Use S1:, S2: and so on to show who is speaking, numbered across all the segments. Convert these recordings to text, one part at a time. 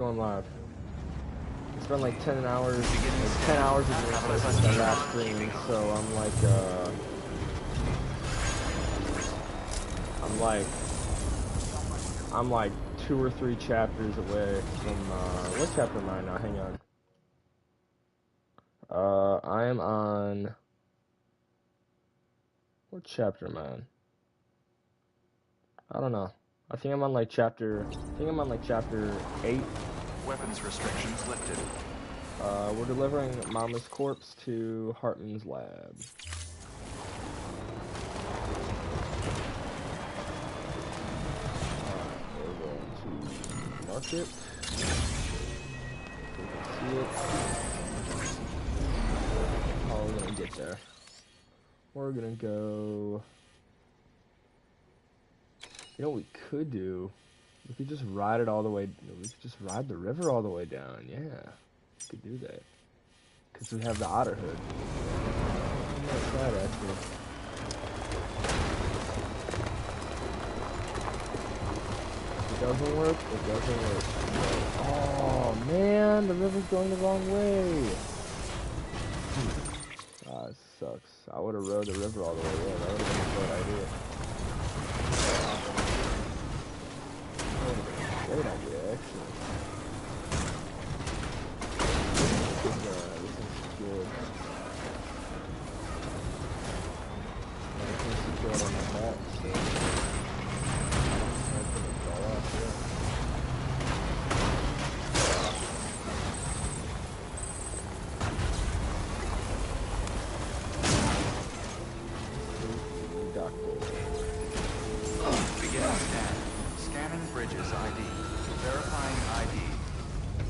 S1: Going live. It's been like 10 hours, like 10 hours of doing since my last stream, so I'm like 2 or 3 chapters away from, what chapter am I now? Hang on. I am on, what chapter am I on? I don't know. I think I'm on like chapter 8.
S2: Weapons restrictions lifted.
S1: We're delivering Mama's corpse to Hartman's lab. We're going to mark it. We can see it. Oh, we're gonna get there. We're gonna go. You know what we could do? We could just ride it all the way. We could just ride the river all the way down. Yeah, we could do that. Because we have the otter hood. That's right, actually. If it doesn't work, it doesn't work. Oh man, the river's going the wrong way. Ah, it sucks. I would have rode the river all the way in. That would have been a good idea. Great idea, actually. This is good. Everything's secured on the map, so I'm gonna fall off here.
S2: Beginning scan. Scanning bridges ID. Verifying ID.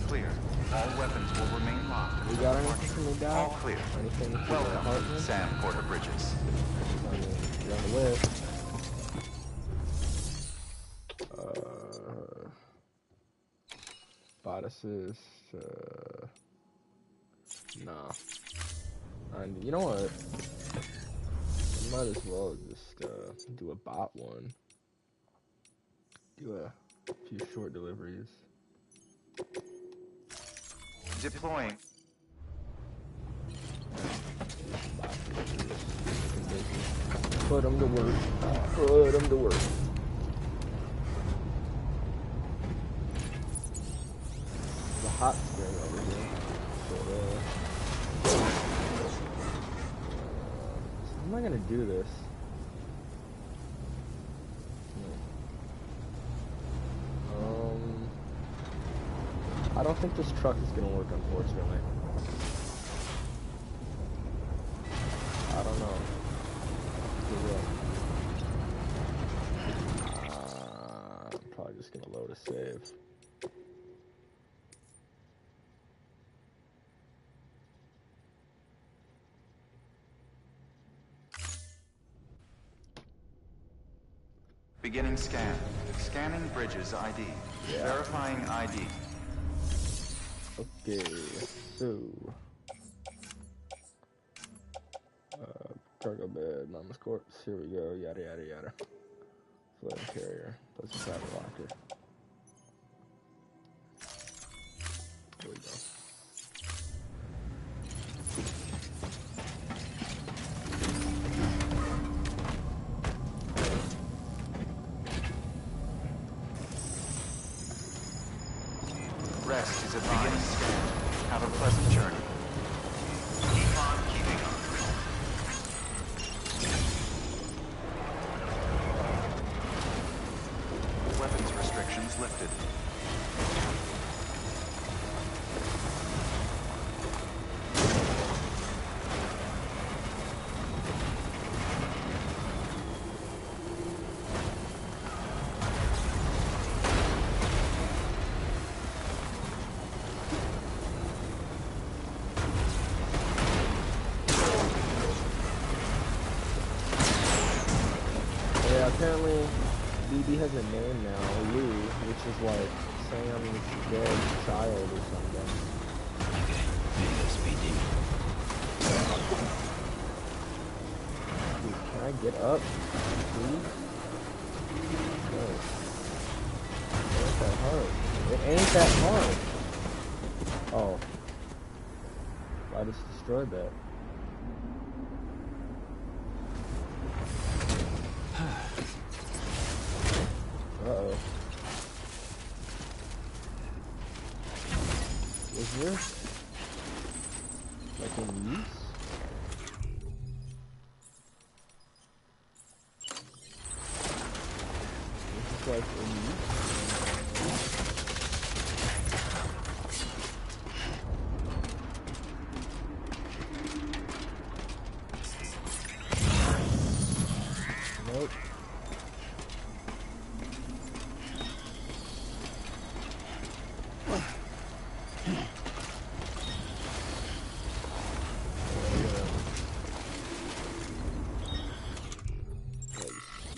S2: Clear. All weapons will remain locked.
S1: We got anything from the dock?
S2: All clear.
S1: Anything from the
S2: Welcome,
S1: apartment?
S2: Sam Porter Bridges.
S1: You're on the list. Bodices. Nah. And you know what? I might as well just do a bot one. Do a few short deliveries.
S2: Deploying.
S1: Put them to work. Put them to work. There's a hot spring over here. So, how am I gonna do this? I don't think this truck is gonna work, unfortunately. I don't know. I'm probably just gonna load a save.
S2: Beginning scan. Scanning bridges ID.
S1: Yeah.
S2: Verifying ID.
S1: Okay, so cargo bed, Mama's corpse. Here we go. Yada yada yada. Floating carrier. Doesn't have a locker. Here we go.
S2: Rest is a beginning scan. Have a pleasant journey. Keep on keeping on. Weapons restrictions lifted.
S1: Apparently, BB has a name now, Lou, which is like Sam's dead child or something. Dude, can I get up, please? No. Where's that heart? It ain't that hard. Oh. I just destroyed that. Uh-oh. Is this like in use? Is this like in use? Nope.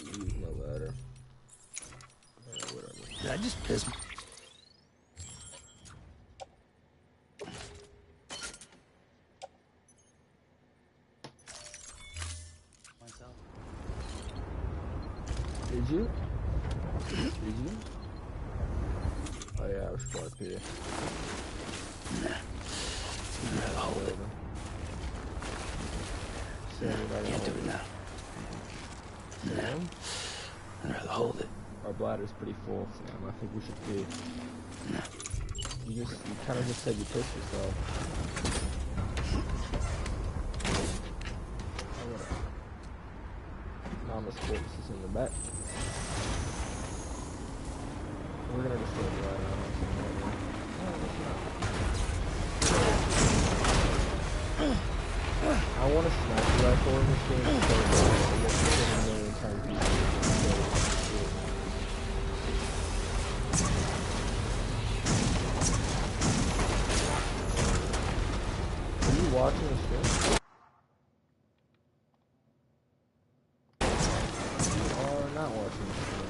S1: Use my ladder. Whatever.
S3: Did I just piss? Myself.
S1: Did you? Did you? Oh yeah, I was going up here.
S3: Nah. I'd rather hold it. Can't do it now.
S1: Sam?
S3: I'd rather hold it.
S1: Our bladder's pretty full, Sam. I think we should pee.
S3: No.
S1: You kind of just said you pissed yourself. Mama's corpse is in the back. We're gonna destroy the bladder. I want a sniper rifle in this game so bad. I want to get a million times easier. Are you watching the stream? You are not watching the stream.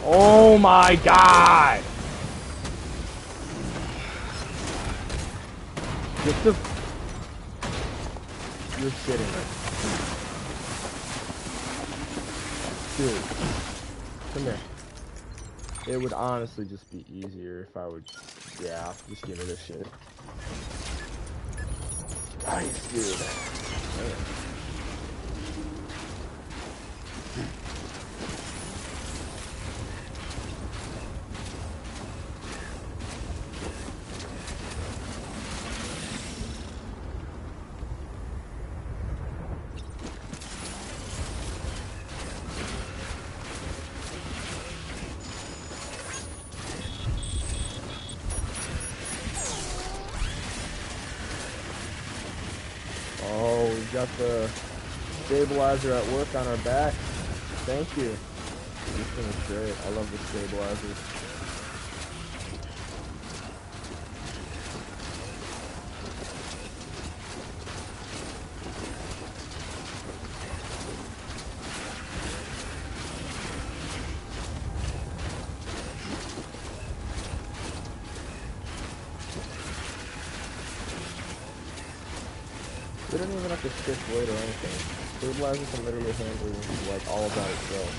S1: Oh my god! Get the... You're kidding me. Dude. Come here. It would honestly just be easier if I would... Yeah, just give me this shit. Nice, dude. Man. Got the stabilizer at work on our back. Thank you. This thing is great. I love the stabilizer. We don't even have to shift weight or anything. Stabilizer can literally handle like all about itself.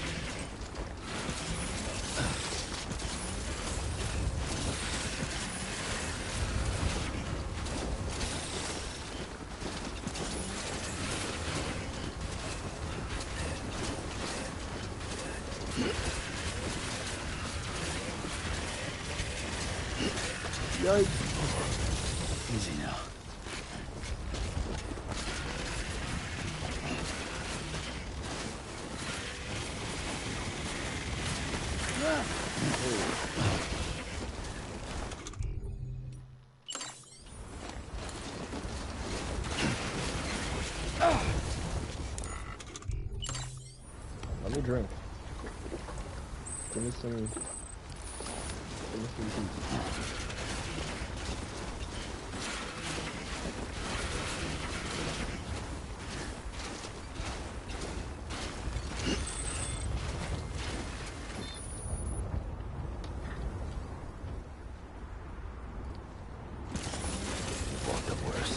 S1: Yikes.
S3: Easy now.
S1: Let me drink. Give me some pizza.
S3: Walked up worse.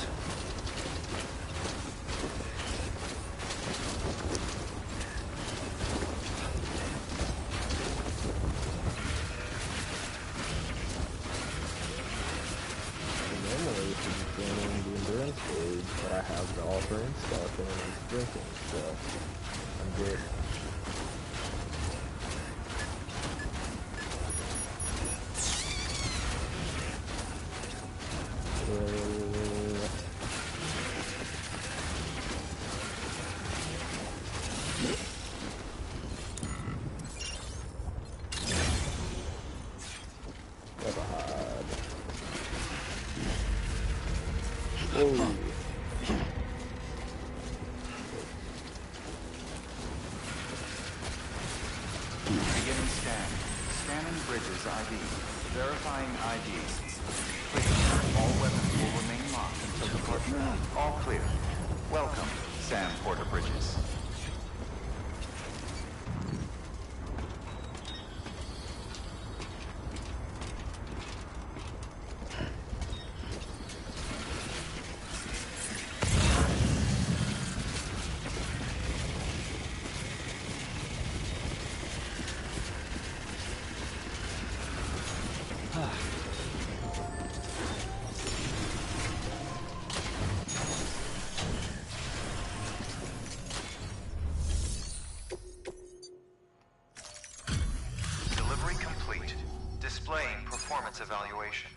S1: Normally, if you're doing the endurance stage, but I have the offering stuff and I'm drinking, so I'm good. Oh.
S2: Beginning scan. Scanning bridges ID. Verifying IDs. Clear. All weapons will remain locked until departure. All clear. Welcome, Sam Porter Bridges. Delivery complete. Displaying performance evaluation.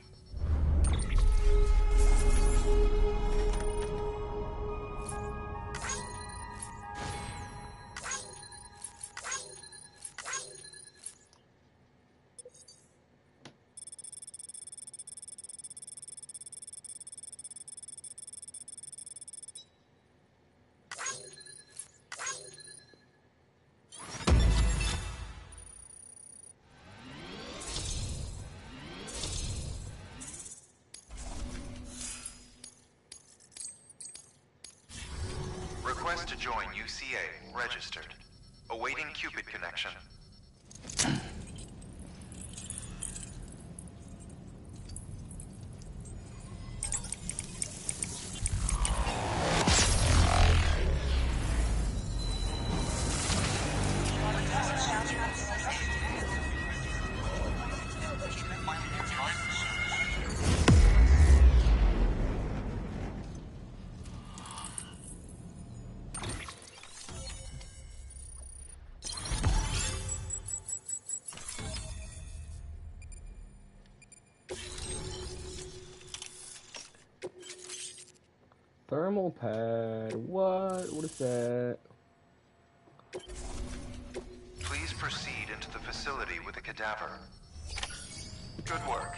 S2: Request to join UCA. Registered. Awaiting Cupid connection.
S1: Thermal pad. What? What is that?
S2: Please proceed into the facility with a cadaver. Good work.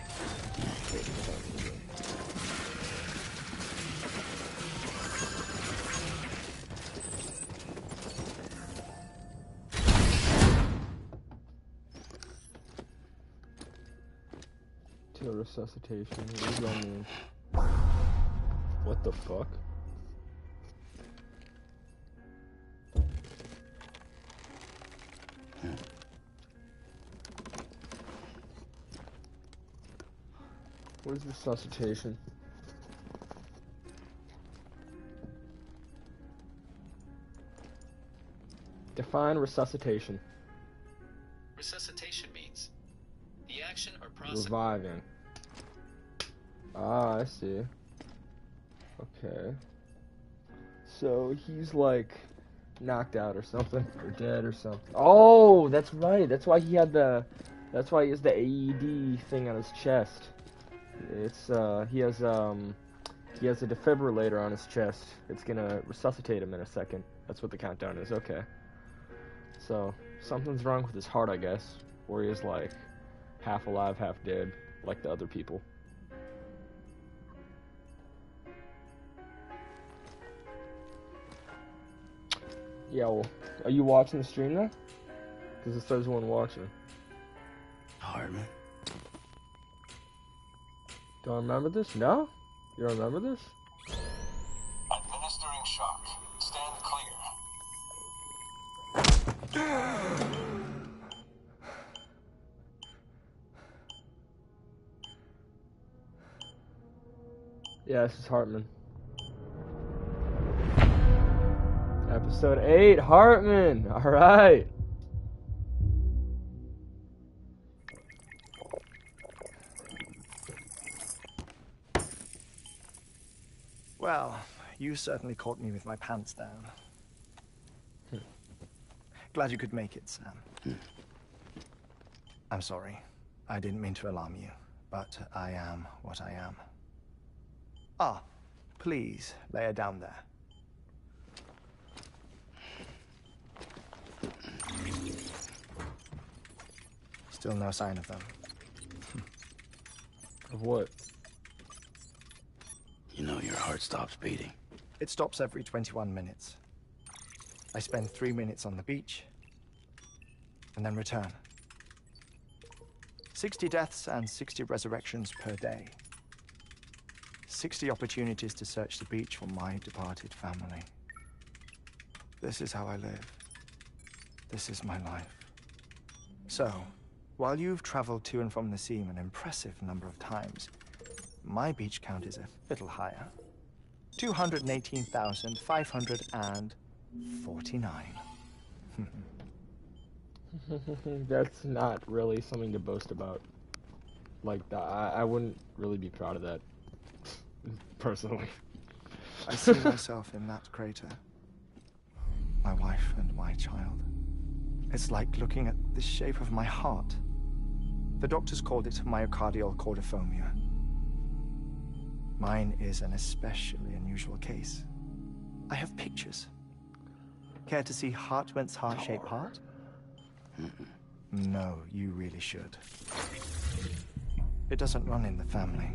S1: To resuscitation. What does that mean? What the fuck? What is resuscitation? Define resuscitation.
S4: Resuscitation means the action or process.
S1: Reviving. Ah, I see. Okay. So he's like knocked out or something, or dead or something. Oh, that's right. That's why he had the. That's why he has the AED thing on his chest. It's he has a defibrillator on his chest. It's gonna resuscitate him in a second. That's what the countdown is. Okay. So something's wrong with his heart, I guess, or he is like half alive, half dead, like the other people. Yeah, well, are you watching the stream now? Because it says one watching.
S3: Hartman?
S1: Don't remember this? No? You don't remember this?
S5: Administering shock. Stand clear.
S1: Yeah, this is Hartman. Episode 8, Hartman! Alright!
S6: Well, you certainly caught me with my pants down. Glad you could make it, Sam. I'm sorry. I didn't mean to alarm you, but I am what I am. Ah, please, lay her down there. Still no sign of them.
S1: Of what?
S3: You know your heart stops beating.
S6: It stops every 21 minutes. I spend 3 minutes on the beach, and then return. 60 deaths and 60 resurrections per day. 60 opportunities to search the beach for my departed family. This is how I live. This is my life. So, while you've traveled to and from the seam an impressive number of times, my beach count is a little higher. 218,549.
S1: That's not really something to boast about. Like, I wouldn't really be proud of that. Personally.
S6: I see myself in that crater. My wife and my child. It's like looking at the shape of my heart. The doctors called it myocardial cordiformia. Mine is an especially unusual case. I have pictures. Care to see Hartman's heart-shaped heart? No, you really should. It doesn't run in the family.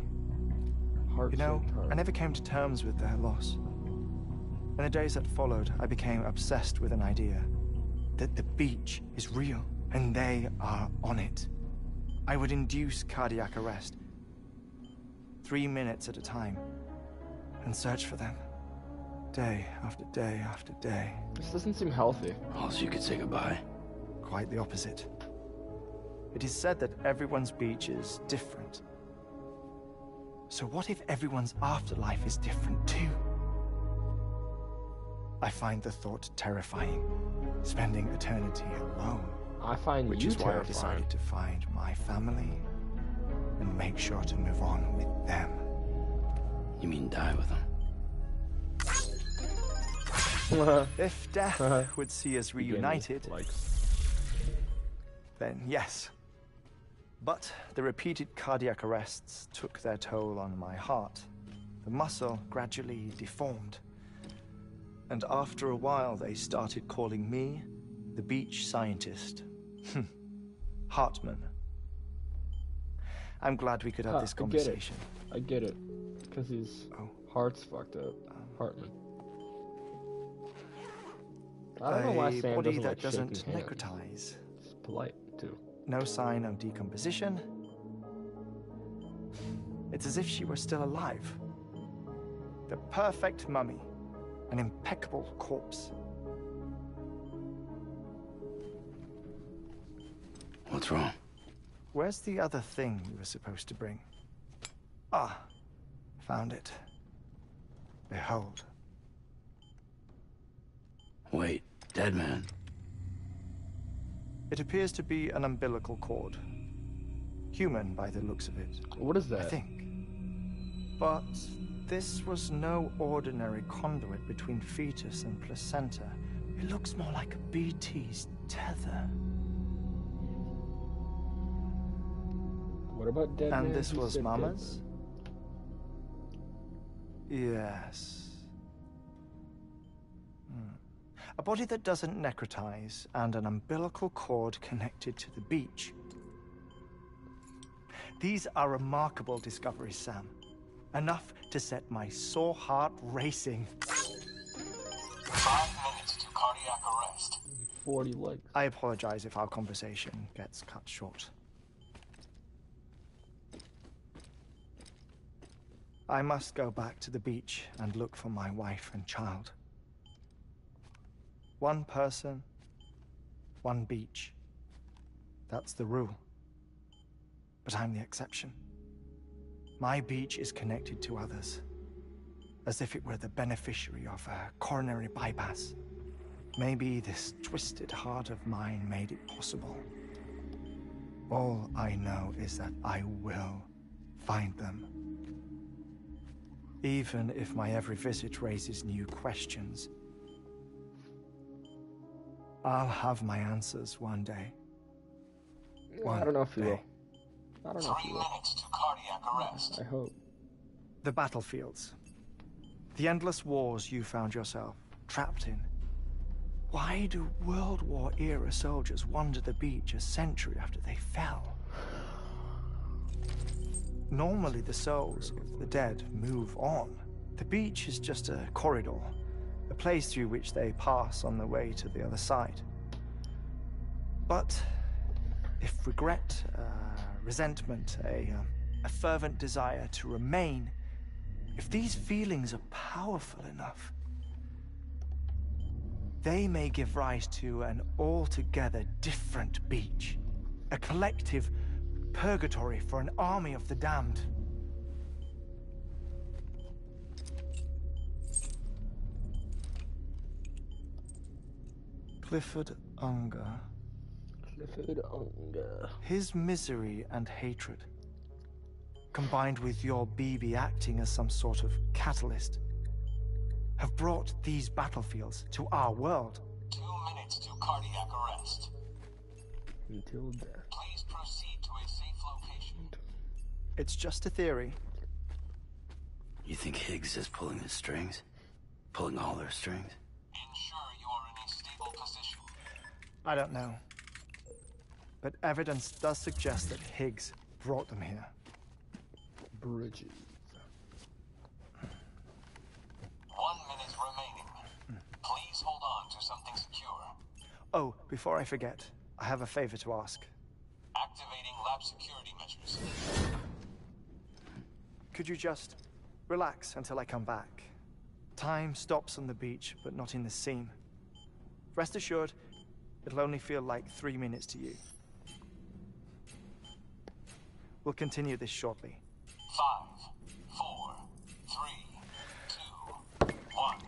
S6: You know, I never came to terms with their loss. In the days that followed, I became obsessed with an idea that the beach is real, and they are on it. I would induce cardiac arrest, 3 minutes at a time, and search for them, day after day after day.
S1: This doesn't seem healthy.
S3: Also, you could say goodbye.
S6: Quite the opposite. It is said that everyone's beach is different. So what if everyone's afterlife is different too? I find the thought terrifying, spending eternity alone.
S1: I find
S6: Which
S1: you
S6: is why I
S1: terrifying.
S6: decided to find my family and make sure to move on with them.
S3: You mean die with them?
S6: If death would see us reunited,
S1: Like,
S6: then yes. But the repeated cardiac arrests took their toll on my heart. The muscle gradually deformed. And after a while, they started calling me the beach scientist. Hartman. I'm glad we could have this conversation.
S1: I get it. Because his heart's fucked up. Hartman. I don't know why
S6: A
S1: Sam
S6: body
S1: doesn't
S6: that
S1: like
S6: doesn't
S1: shaking hands.
S6: necrotize.
S1: It's polite, too.
S6: No sign of decomposition. It's as if she were still alive. The perfect mummy. An impeccable corpse.
S3: What's wrong?
S6: Where's the other thing you were supposed to bring? Ah, found it. Behold.
S3: Wait, dead man.
S6: It appears to be an umbilical cord. Human by the looks of it,
S1: What is
S6: I
S1: that?
S6: think. But this was no ordinary conduit between fetus and placenta. It looks more like a BT's tether.
S1: What about dead man?
S6: And this
S1: Who
S6: was
S1: said dead
S6: Mama's? Yes. A body that doesn't necrotize and an umbilical cord connected to the beach. These are remarkable discoveries, Sam. Enough to set my sore heart racing.
S5: 5 minutes to cardiac arrest.
S1: man? 40 legs.
S6: I apologize if our conversation gets cut short. I must go back to the beach and look for my wife and child. One person, one beach. That's the rule. But I'm the exception. My beach is connected to others, as if it were the beneficiary of a coronary bypass. Maybe this twisted heart of mine made it possible. All I know is that I will find them. Even if my every visit raises new questions, I'll have my answers one day.
S1: I don't know if you will. I don't know if
S5: 3
S1: you will.
S5: minutes to cardiac arrest.
S1: I hope.
S6: The battlefields. The endless wars you found yourself trapped in. Why do World War-era soldiers wander the beach a century after they fell? Normally, the souls of the dead move on. The beach is just a corridor, a place through which they pass on the way to the other side. But if regret, resentment, a fervent desire to remain, if these feelings are powerful enough, they may give rise to an altogether different beach, a collective purgatory for an army of the damned. Clifford Unger.
S1: Clifford Unger.
S6: His misery and hatred, combined with your BB acting as some sort of catalyst, have brought these battlefields to our world.
S5: 2 minutes to cardiac arrest.
S1: Until death.
S5: Please proceed to a safe location.
S6: It's just a theory.
S3: You think Higgs is pulling the strings? Pulling all their strings?
S5: Ensure you are in a stable position.
S6: I don't know. But evidence does suggest that Higgs brought them here.
S1: Bridges.
S5: 1 minute remaining. Please hold on to something secure.
S6: Oh, before I forget, I have a favor to ask.
S5: Activating lab security measures.
S6: Could you just relax until I come back? Time stops on the beach, but not in the scene. Rest assured, it'll only feel like 3 minutes to you. We'll continue this shortly.
S5: 5, 4, 3, 2, 1.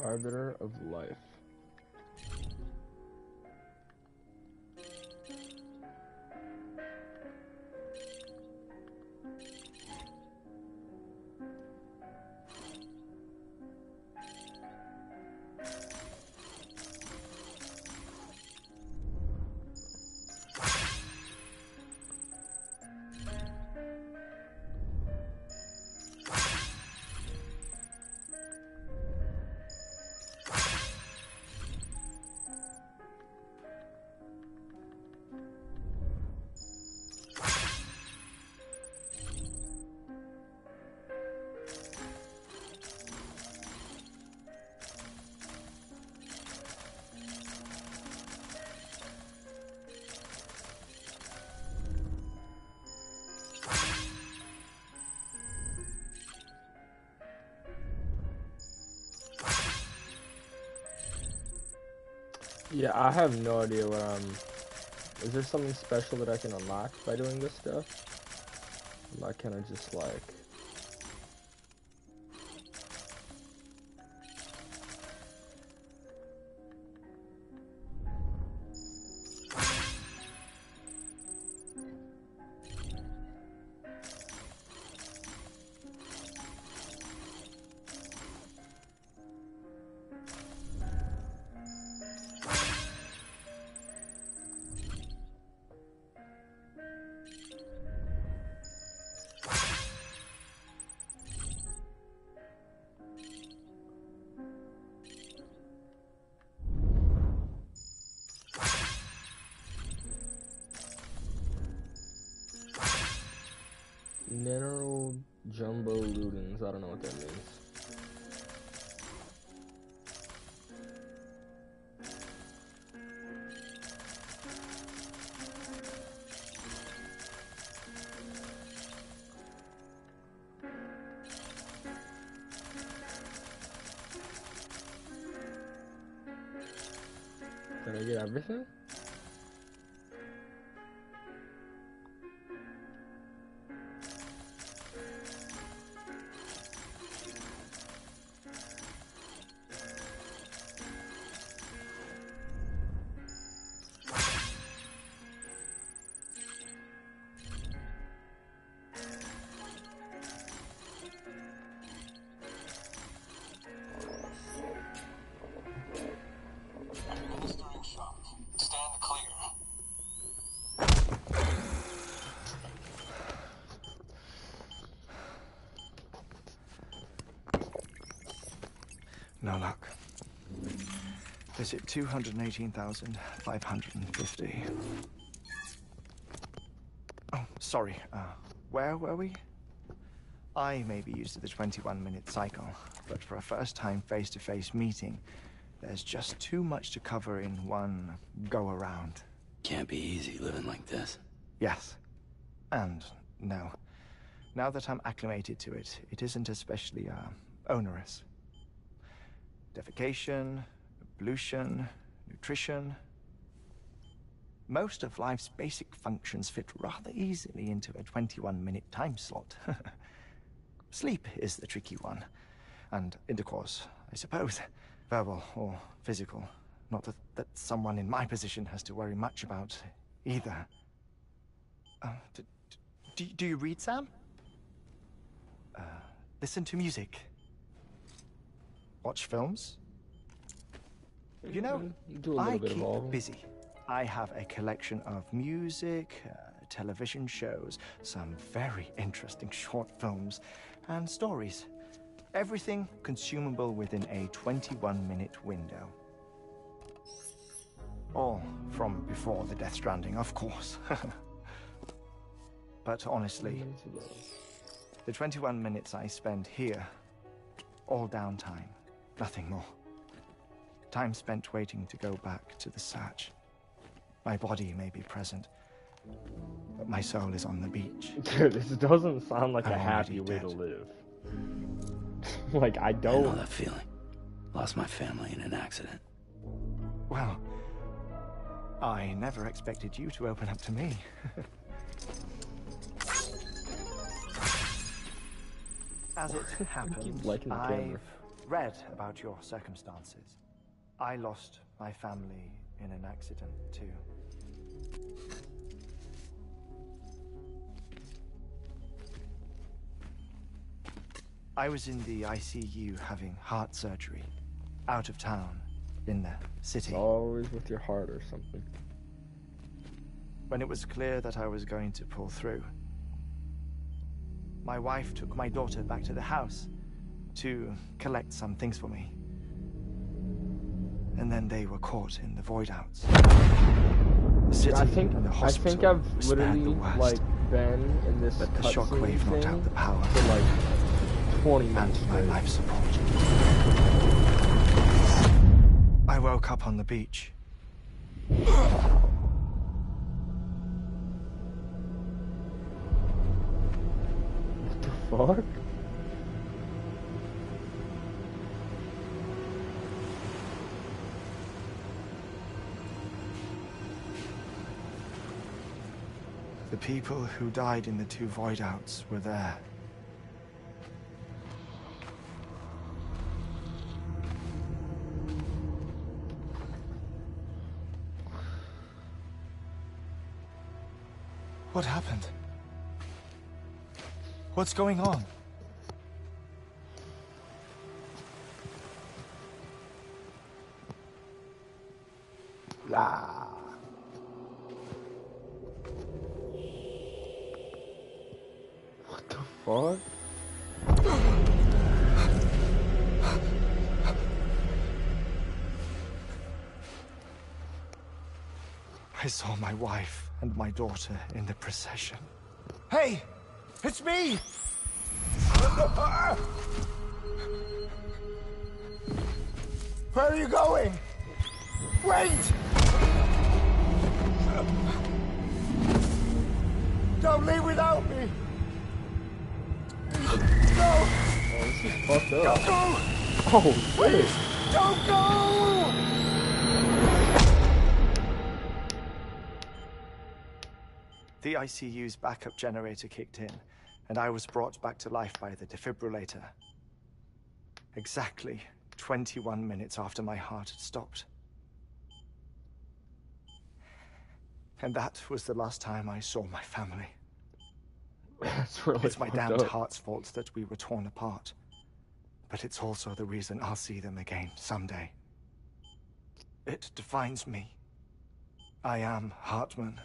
S1: Arbiter of life. Yeah, I have no idea what is there something special that I can unlock by doing this stuff? Am I kind of just like... Mineral Jumbo Ludens. I don't know what that means. Did I get everything?
S5: Administering shock. Stand clear.
S6: No luck. Visit 218,550. Oh, sorry. Where were we? I may be used to the 21-minute cycle, but for a first-time face-to-face meeting, there's just too much to cover in one go-around.
S3: Can't be easy living like this.
S6: Yes. And no. Now that I'm acclimated to it, it isn't especially, onerous. Defecation, pollution, nutrition. Most of life's basic functions fit rather easily into a 21-minute time slot. Sleep is the tricky one. And intercourse, I suppose. Verbal or physical. Not that someone in my position has to worry much about either. Do you read, Sam? Listen to music. Watch films. You know,
S1: Do a little
S6: I
S1: bit of
S6: keep
S1: all of them.
S6: busy. I have a collection of music, television shows, some very interesting short films, and stories. Everything consumable within a 21-minute window. All from before the Death Stranding, of course. But honestly, the 21 minutes I spend here, all downtime, nothing more. Time spent waiting to go back to the search. My body may be present, but my soul is on the beach.
S1: Dude, this doesn't sound like
S6: I'm
S1: a happy
S6: already
S1: way to
S6: dead.
S1: live. Like, I
S3: I know
S1: don't.
S3: that feeling. Lost my family in an accident.
S6: Well, I never expected you to open up to me. As it happens,
S1: liking the camera.
S6: I've read about your circumstances. I lost my family in an accident, too. I was in the ICU having heart surgery, out of town, in the city.
S1: Always with your heart or something.
S6: When it was clear that I was going to pull through, my wife took my daughter back to the house to collect some things for me. And then they were caught in the void outs. The city
S1: I think
S6: and the hospital
S1: I've
S6: spared
S1: literally
S6: the worst,
S1: like been in this
S6: but the
S1: cutscene
S6: shockwave knocked
S1: thing
S6: out the power
S1: for like 20 minutes
S6: and my
S1: straight.
S6: life support. I woke up on the beach.
S1: What the fuck?
S6: The people who died in the two void outs were there. What happened? What's going on?
S1: Ah. What the fuck?
S6: I saw my wife and my daughter in the procession. Hey! It's me! Where are you going? Wait! Don't leave without me! No!
S1: Oh, this is fucked up.
S6: Don't go!
S1: Oh, shit.
S6: Don't go! The ICU's backup generator kicked in, and I was brought back to life by the defibrillator. Exactly 21 minutes after my heart had stopped. And that was the last time I saw my family.
S1: That's really
S6: It's my
S1: fucked
S6: damned
S1: up.
S6: heart's fault that we were torn apart. But it's also the reason I'll see them again someday. It defines me. I am Hartman.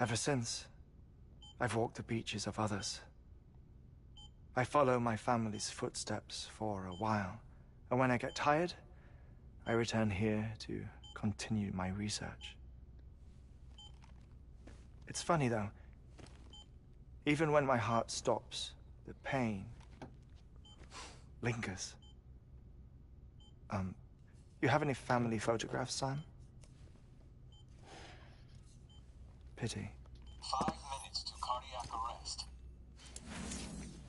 S6: Ever since, I've walked the beaches of others. I follow my family's footsteps for a while, and when I get tired, I return here to continue my research. It's funny, though. Even when my heart stops, the pain lingers. You have any family photographs, Sam? Pity.
S5: 5 minutes to cardiac arrest.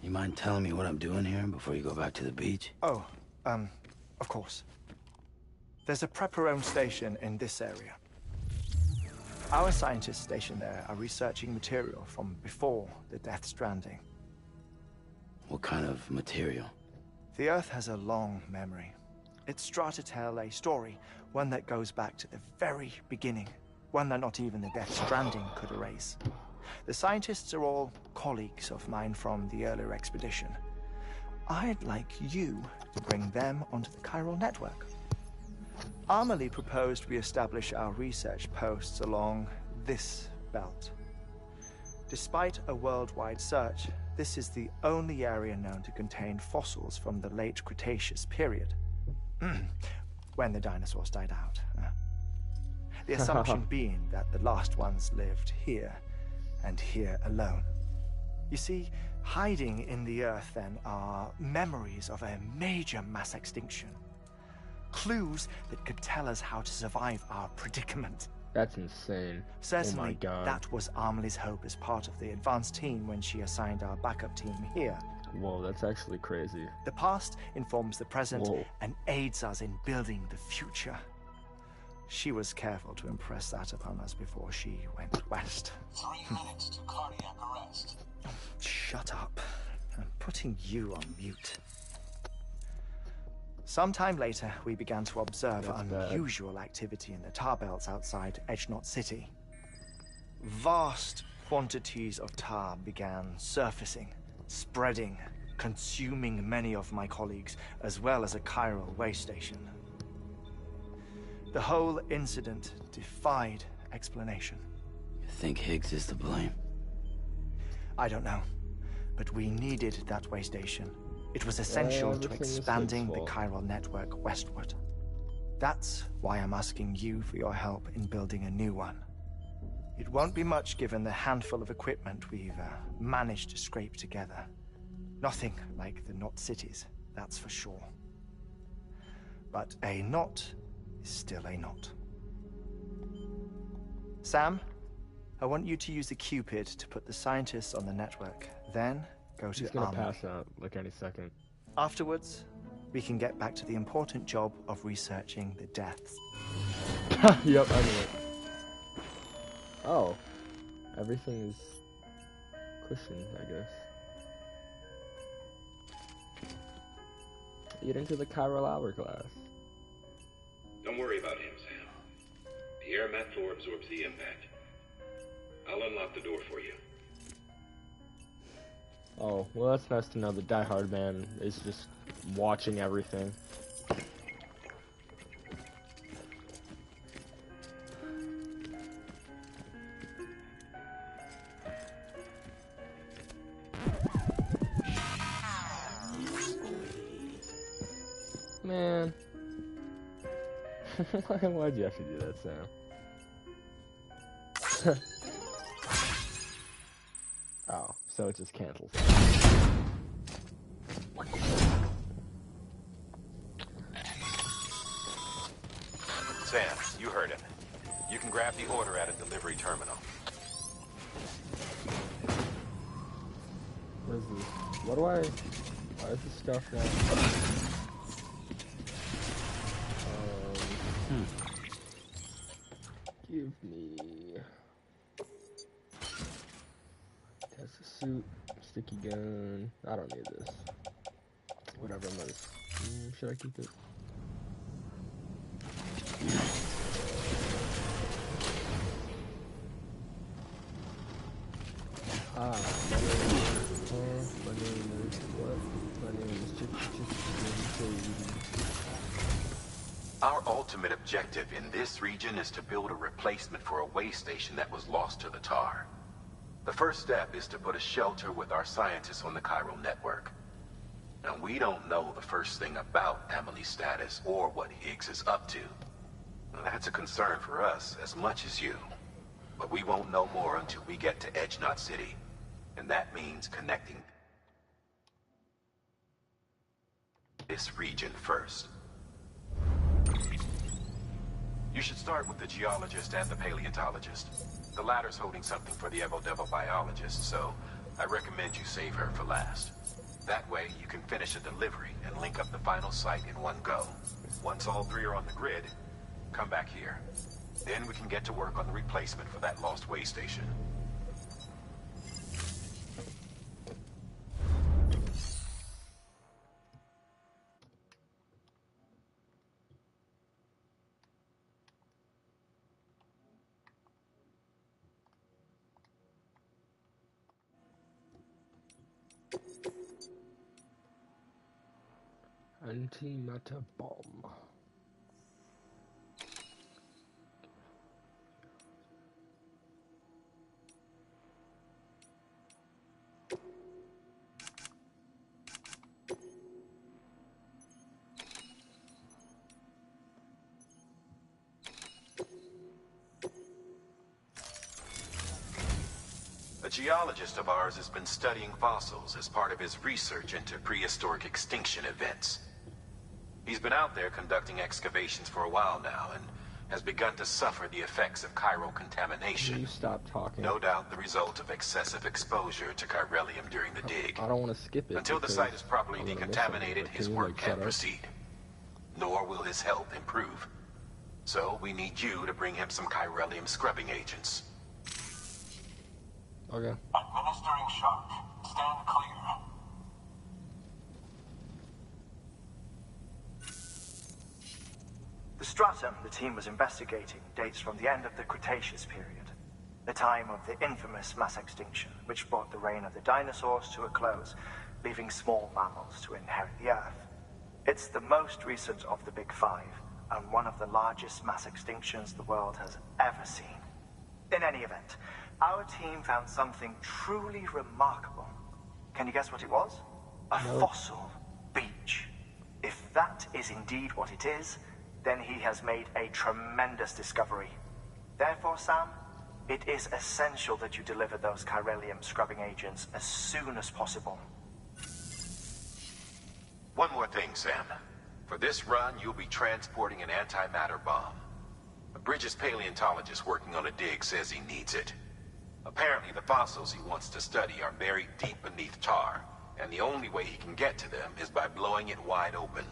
S3: You mind telling me what I'm doing here before you go back to the beach?
S6: Oh, of course. There's a prepper-owned station in this area. Our scientists stationed there are researching material from before the Death Stranding.
S3: What kind of material?
S6: The Earth has a long memory. It's trying to tell a story, one that goes back to the very beginning, one that not even the Death Stranding could erase. The scientists are all colleagues of mine from the earlier expedition. I'd like you to bring them onto the chiral network. Amelie proposed we establish our research posts along this belt. Despite a worldwide search, this is the only area known to contain fossils from the late Cretaceous period. When the dinosaurs died out. The assumption being that the last ones lived here, and here alone. You see, hiding in the Earth, then, are memories of a major mass extinction. Clues that could tell us how to survive our predicament.
S1: That's insane.
S6: Certainly,
S1: oh my God.
S6: that was Amelie's hope as part of the advanced team when she assigned our backup team here.
S1: Whoa, that's actually crazy.
S6: The past informs the present
S1: Whoa.
S6: and aids us in building the future. She was careful to impress that upon us before she went west.
S5: 3 minutes to cardiac arrest.
S6: Shut up. I'm putting you on mute. Sometime later, we began to observe
S1: That's bad.
S6: unusual activity in the tar belts outside Edgenot City. Vast quantities of tar began surfacing, spreading, consuming many of my colleagues, as well as a chiral way station. The whole incident defied explanation.
S3: You think Higgs is to blame?
S6: I don't know, but we needed that way station. It was essential to
S1: Everything is
S6: expanding the
S1: Higgs'
S6: chiral network westward. That's why I'm asking you for your help in building a new one. It won't be much given the handful of equipment we've managed to scrape together. Nothing like the knot cities, that's for sure. But a knot is still a knot. Sam, I want you to use the Cupid to put the scientists on the network. Then go to
S1: He's gonna
S6: Amelie.
S1: pass out like any second.
S6: Afterwards, we can get back to the important job of researching the deaths.
S1: Yep, I knew it. Oh, everything is cushioned, I guess. Eat into the chiral hourglass.
S7: Don't worry about him, Sam. The air mat floor absorbs the impact. I'll unlock the door for you.
S1: Oh, well, that's nice to know the diehard man is just watching everything. Man. Why'd you have to do that, Sam? Oh, so it just cancels.
S7: Sam, you heard him. You can grab the order at a delivery terminal.
S1: What is this? What do I... Why is this stuff now? Give me... Test the suit, sticky gun. I don't need this. Whatever, I'm gonna... should I keep it? My name is what? My name is Chicky.
S7: Our ultimate objective in this region is to build a replacement for a way station that was lost to the tar. The first step is to put a shelter with our scientists on the Chiral network. Now, we don't know the first thing about Emily's status or what Higgs is up to. Now, that's a concern for us as much as you. But we won't know more until we get to Edge Knot City. And that means connecting this region first. You should start with the geologist and the paleontologist. The latter's holding something for the Evo-Devo biologist, so I recommend you save her for last. That way, you can finish a delivery and link up the final site in one go. Once all three are on the grid, come back here. Then we can get to work on the replacement for that lost way station.
S1: Antimatter bomb.
S7: A geologist of ours has been studying fossils as part of his research into prehistoric extinction events. He's been out there conducting excavations for a while now and has begun to suffer the effects of chiral contamination.
S1: Can you stop talking?
S7: No doubt the result of excessive exposure to chiralium during the dig.
S1: I don't want to skip it.
S7: Until the site is properly decontaminated, his work can't proceed. Nor will his health improve. So we need you to bring him some chiralium scrubbing agents.
S1: Okay.
S5: Administering shock. Stand clear.
S6: The stratum the team was investigating dates from the end of the Cretaceous period, the time of the infamous mass extinction, which brought the reign of the dinosaurs to a close, leaving small mammals to inherit the Earth. It's the most recent of the Big Five, and one of the largest mass extinctions the world has ever seen. In any event, our team found something truly remarkable. Can you guess what it was? A fossil beach. If that is indeed what it is, then he has made a tremendous discovery. Therefore, Sam, it is essential that you deliver those chiralium scrubbing agents as soon as possible.
S7: One more thing, Sam. For this run, you'll be transporting an antimatter bomb. A Bridges paleontologist working on a dig says he needs it. Apparently, the fossils he wants to study are buried deep beneath tar, and the only way he can get to them is by blowing it wide open.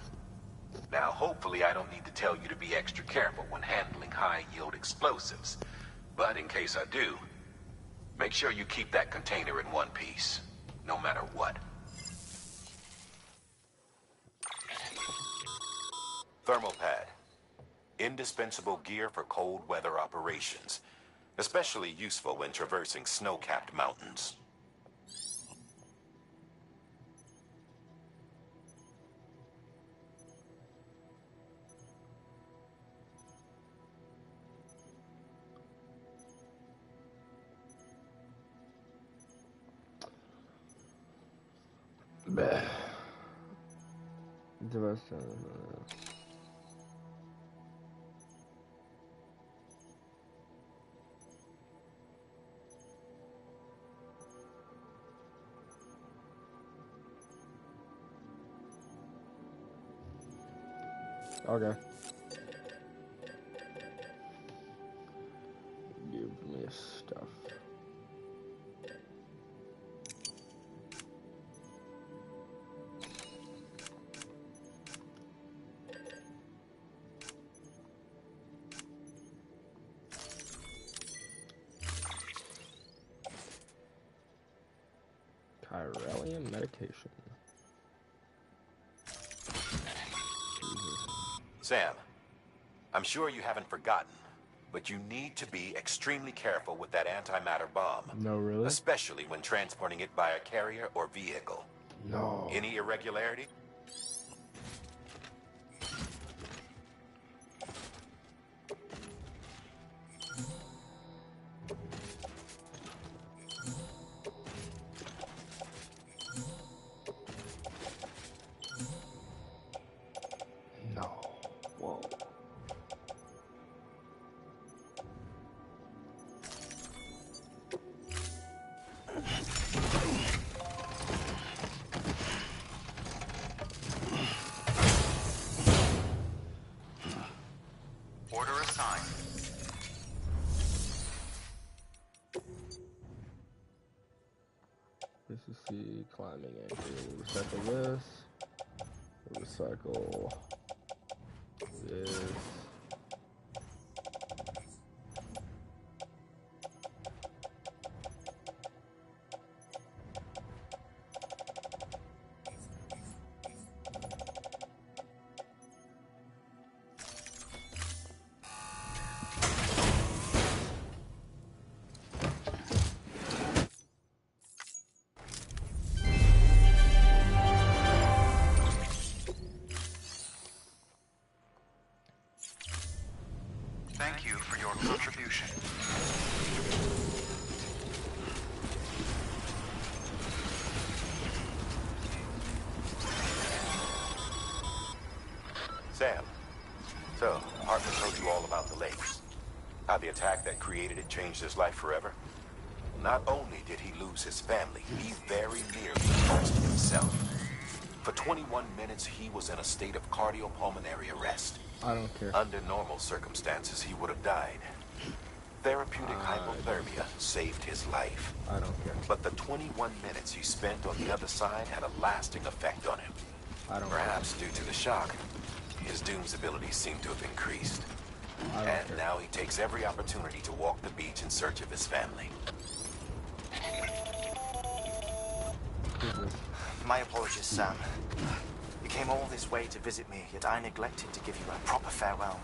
S7: Now, hopefully I don't need to tell you to be extra careful when handling high-yield explosives. But in case I do, make sure you keep that container in one piece, no matter what. Thermal pad. Indispensable gear for cold weather operations. Especially useful when traversing snow-capped mountains.
S1: Okay. Give me stuff. Chiralium medication.
S7: Sam, I'm sure you haven't forgotten, but you need to be extremely careful with that antimatter bomb.
S1: No, really?
S7: Especially when transporting it by a carrier or vehicle.
S1: No.
S7: Any irregularity?
S1: No. Whoa.
S2: Order assigned.
S1: This is the climbing anchor. We'll recycle this. We'll recycle this.
S2: Thank you for your contribution.
S7: Sam, so Hartman told you all about the lakes. How the attack that created it changed his life forever? Not only did he lose his family, he very nearly lost himself. For 21 minutes, he was in a state of cardiopulmonary arrest.
S1: I don't care.
S7: Under normal circumstances, he would have died. Therapeutic hypothermia saved his life.
S1: I don't care.
S7: But the 21 minutes he spent on the other side had a lasting effect on him.
S1: I don't
S7: Perhaps due to the shock, his Doom's abilities seem to have increased.
S1: I don't
S7: And
S1: care.
S7: now he takes every opportunity to walk the beach in search of his family.
S6: My apologies, Sam. You came all this way to visit me, yet I neglected to give you a proper farewell.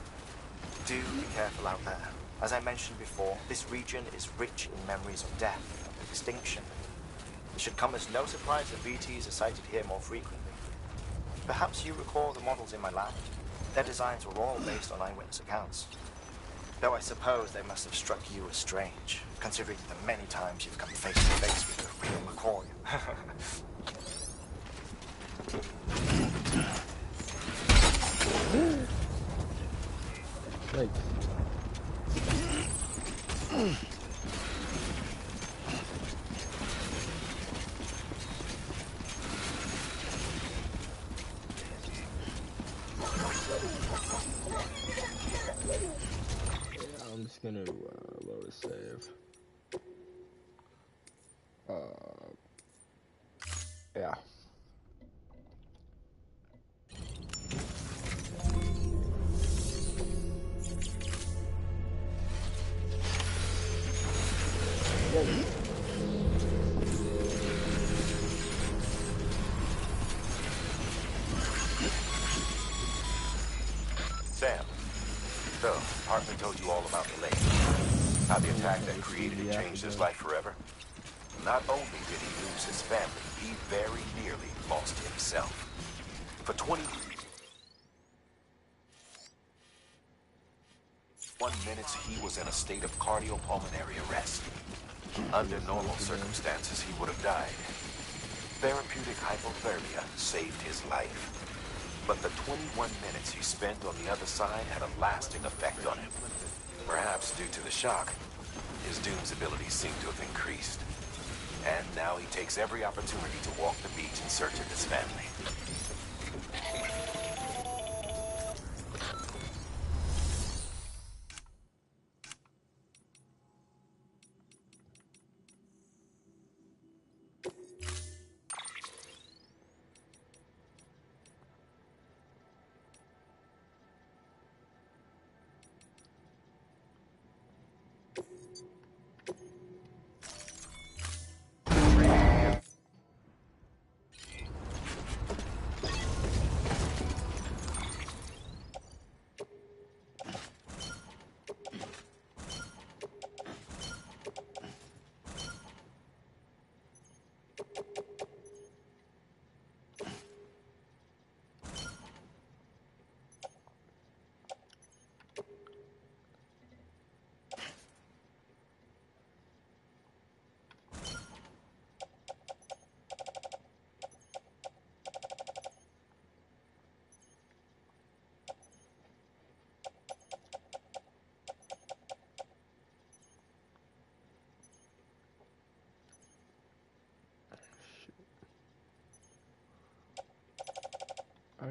S6: Do be careful out there. As I mentioned before, this region is rich in memories of death and extinction. It should come as no surprise that BTs are sighted here more frequently. Perhaps you recall the models in my lab. Their designs were all based on eyewitness accounts. Though I suppose they must have struck you as strange, considering the many times you've come face to face with the real McCoy.
S1: Thanks. Yeah, I'm just gonna load a save. Yeah.
S7: Sam, so Hartman told you all about the lake. How the attack that created it changed his life forever. Not only did he lose his family, he very nearly lost himself. For 21 minutes, he was in a state of cardiopulmonary arrest. Under normal circumstances, he would have died. Therapeutic hypothermia saved his life. But the 21 minutes he spent on the other side had a lasting effect on him. Perhaps due to the shock, his Doom's abilities seem to have increased. And now he takes every opportunity to walk the beach in search of his family.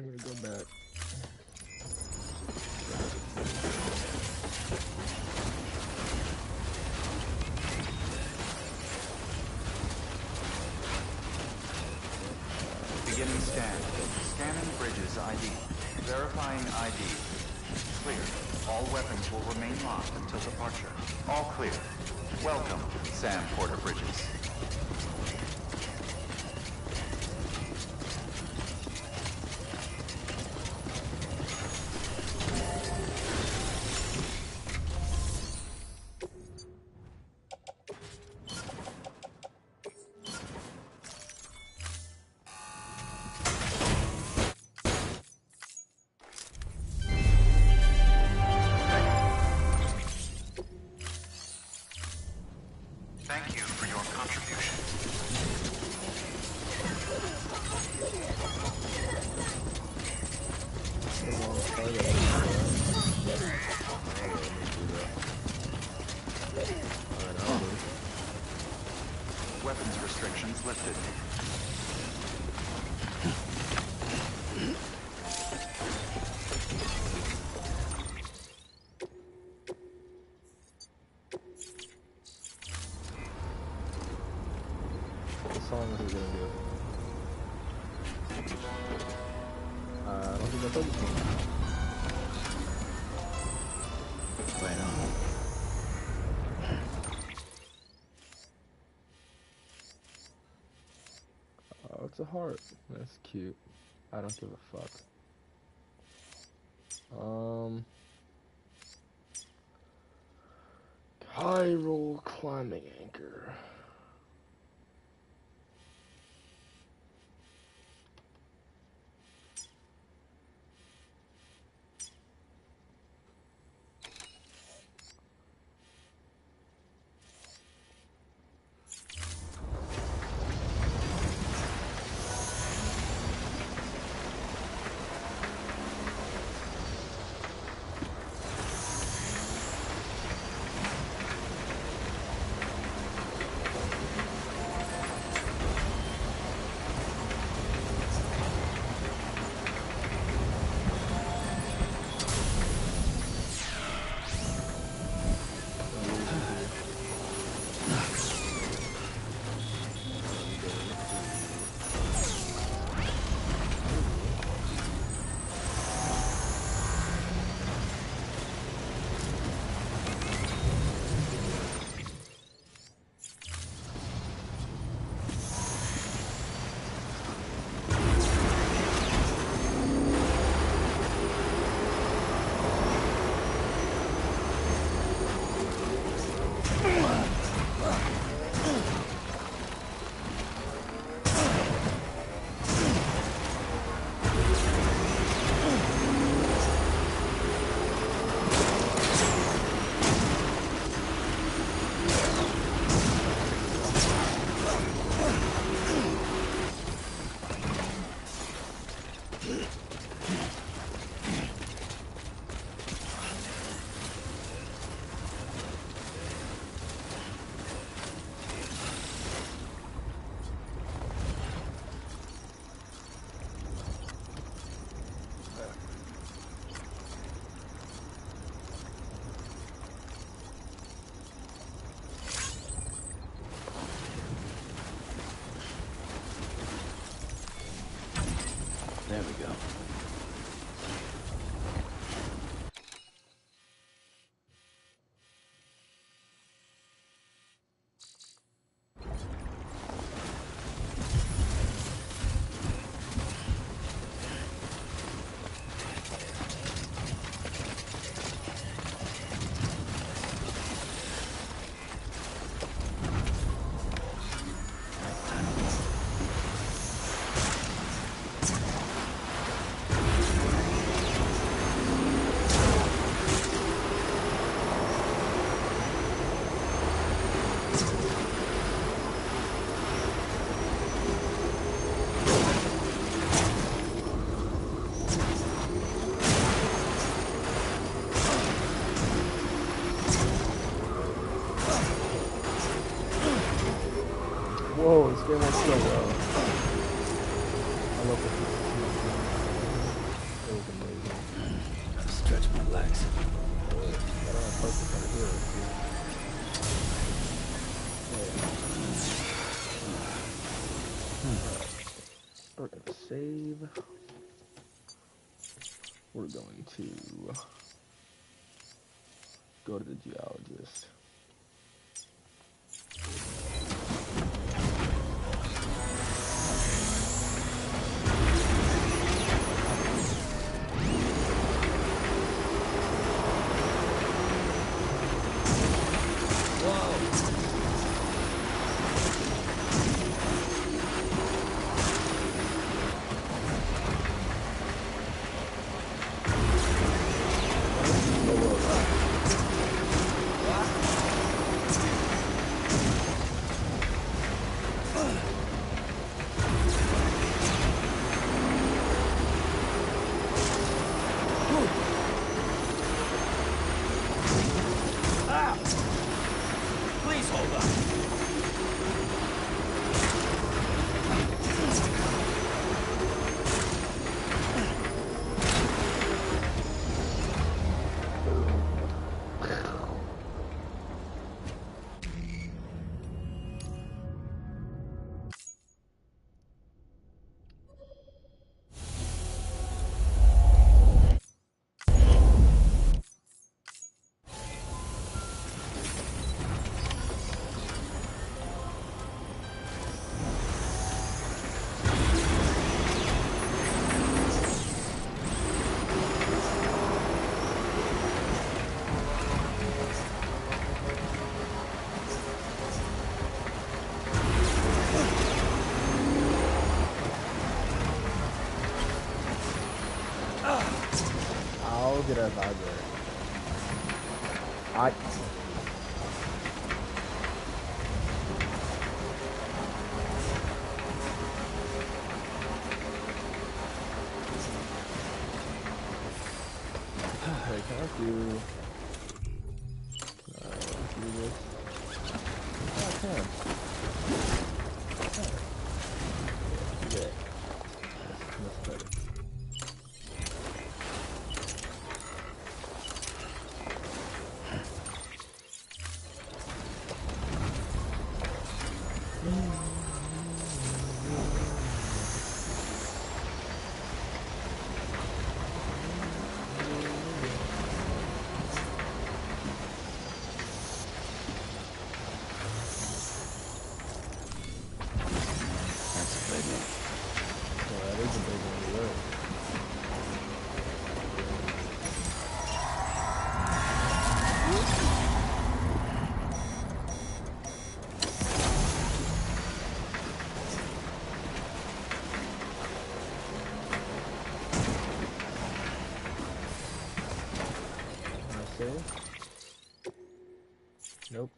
S1: need to go back.
S2: Beginning scan. Scanning bridges ID. Verifying ID. Clear. All weapons will remain locked until departure. All clear. Welcome, Sam Porter Bridges. Thank you for your contribution. Weapons restrictions lifted.
S1: What song is he gonna do? I don't think I played this one.
S3: Right on.
S1: Oh, it's a heart. That's cute. I don't give a fuck. Chiral climbing anchor.
S3: There we go.
S1: Whoa, this game works so well. I love it. save. We're going to go to the geologist. I'll get a vibrator. Hey, can I do this? Oh, I can. Yeah. That's better. Nope.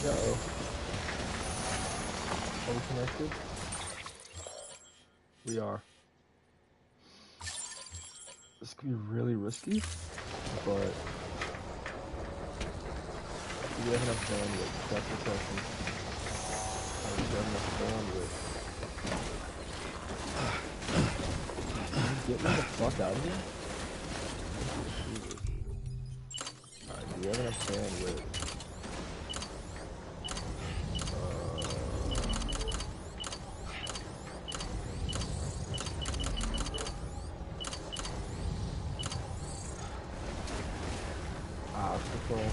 S1: Uh-oh. Are we connected? We are. This could be really risky, but do we have enough bandwidth? That's the question. Do we have enough bandwidth? Get me the fuck out of here. Alright, do we have enough bandwidth? Control.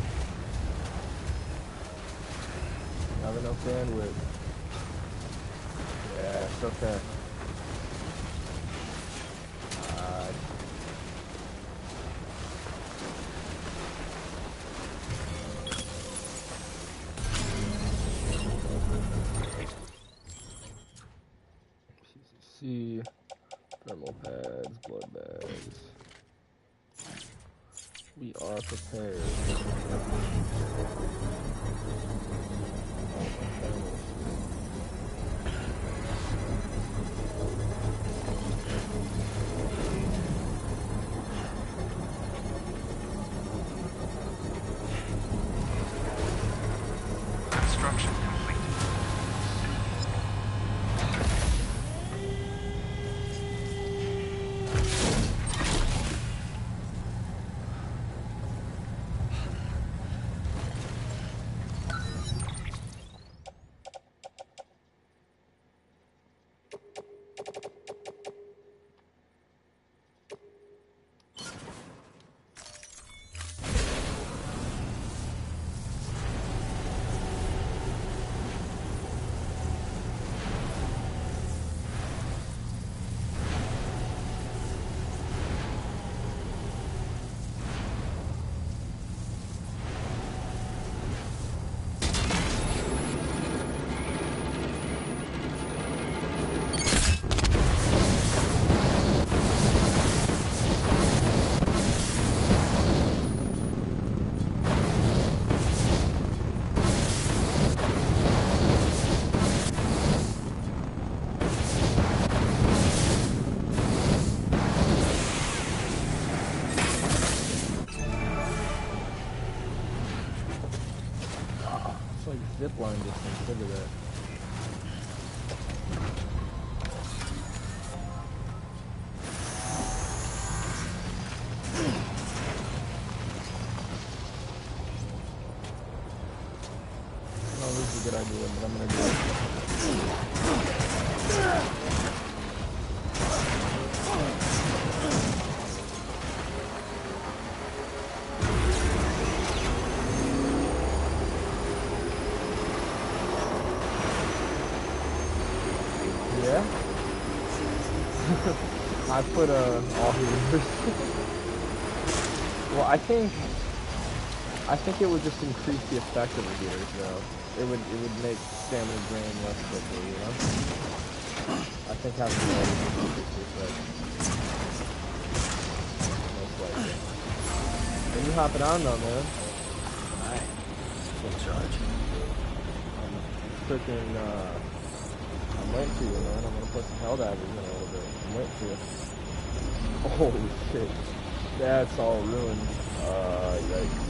S1: Have enough bandwidth. Yeah, it's okay. CCC, thermal pads, blood bags. We are prepared.
S2: Construction complete.
S1: Look at that. Oh, this is a good idea, but I'm gonna do it. Yeah? I put all healers. Well, I think it would just increase the effect of the healers, though. It would make stamina drain less quickly, you know? I think having more would increase the effect. Most likely. When you hopping on though, man?
S3: Alright. Full charge.
S1: I'm freaking I'm waiting for you, man. I'm gonna put some hell divers in a little bit. I'm waiting for you. Holy shit. That's all ruined. Yikes.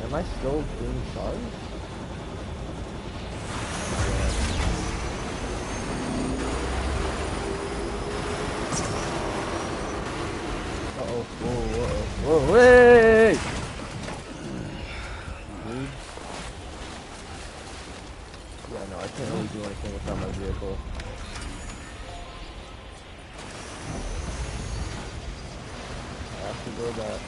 S1: Am I still being charged? Uh-oh. Whoa, wait! Dude. Yeah, no, I can't really do anything without my vehicle. I have to go back.